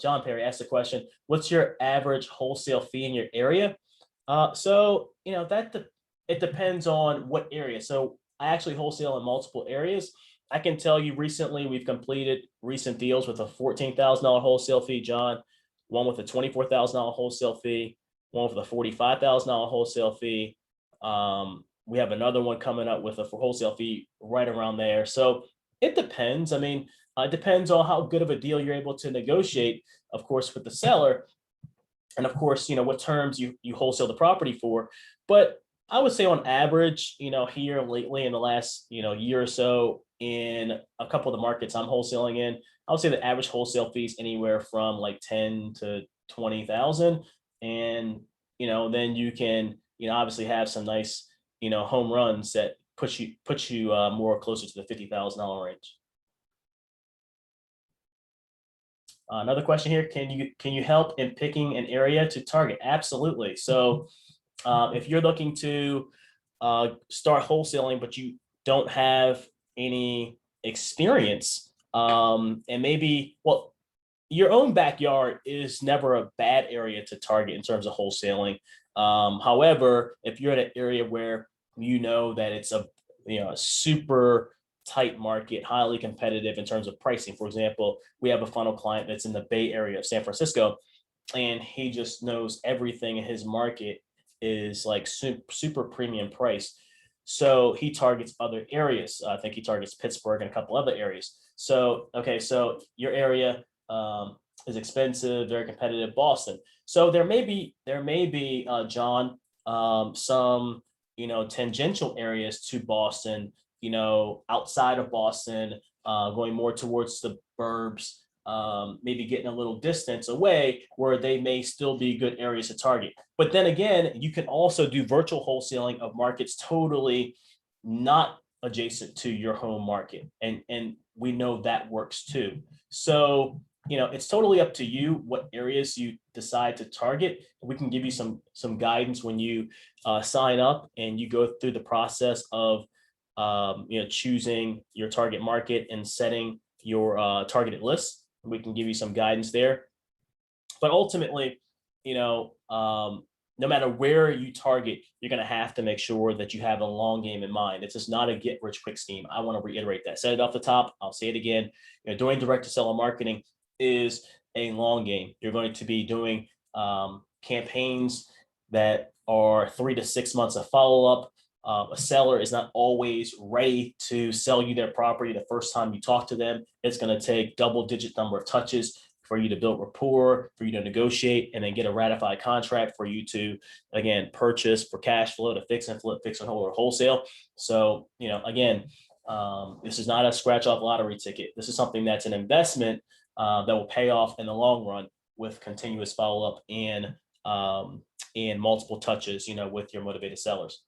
John Perry asked the question, what's your average wholesale fee in your area? So, it depends on what area. So I actually wholesale in multiple areas. I can tell you recently we've completed recent deals with a $14,000 wholesale fee, John, one with a $24,000 wholesale fee, one with a $45,000 wholesale fee. We have another one coming up with a wholesale fee right around there. So it depends. I mean, it depends on how good of a deal you're able to negotiate, of course, with the seller, and of course, what terms you wholesale the property for. But I would say on average, here lately in the last year or so, in a couple of the markets I'm wholesaling in, I would say the average wholesale fees anywhere from like 10 to 20,000, and then you can obviously have some nice home runs that puts you more closer to the $50,000 range. Another question here: Can you help in picking an area to target? Absolutely. So if you're looking to start wholesaling, but you don't have any experience, and maybe, well, your own backyard is never a bad area to target in terms of wholesaling. However, if you're in an area where that it's a super tight market, highly competitive in terms of pricing. For example, we have a funnel client that's in the Bay Area of San Francisco, and he just knows everything in his market is like super premium price. So he targets other areas. I think he targets Pittsburgh and a couple other areas. So, okay, so your area is expensive, very competitive, Boston. So there may be, John, some, tangential areas to Boston, outside of Boston, going more towards the burbs, maybe getting a little distance away where they may still be good areas to target. But then again, you can also do virtual wholesaling of markets totally not adjacent to your home market. And we know that works too. So, it's totally up to you what areas you decide to target. We can give you some guidance when you sign up and you go through the process of choosing your target market and setting your targeted list. We can give you some guidance there. But ultimately, no matter where you target, you're going to have to make sure that you have a long game in mind. It's just not a get rich quick scheme. I want to reiterate that. Said it off the top. I'll say it again. Doing direct to seller marketing is a long game. You're going to be doing campaigns that are 3 to 6 months of follow up. A seller is not always ready to sell you their property the first time you talk to them. It's going to take double-digit number of touches for you to build rapport, for you to negotiate, and then get a ratified contract for you to, again, purchase for cash flow, to fix and flip, fix and hold, or wholesale. So, again, this is not a scratch-off lottery ticket. This is something that's an investment that will pay off in the long run with continuous follow-up and multiple touches, with your motivated sellers.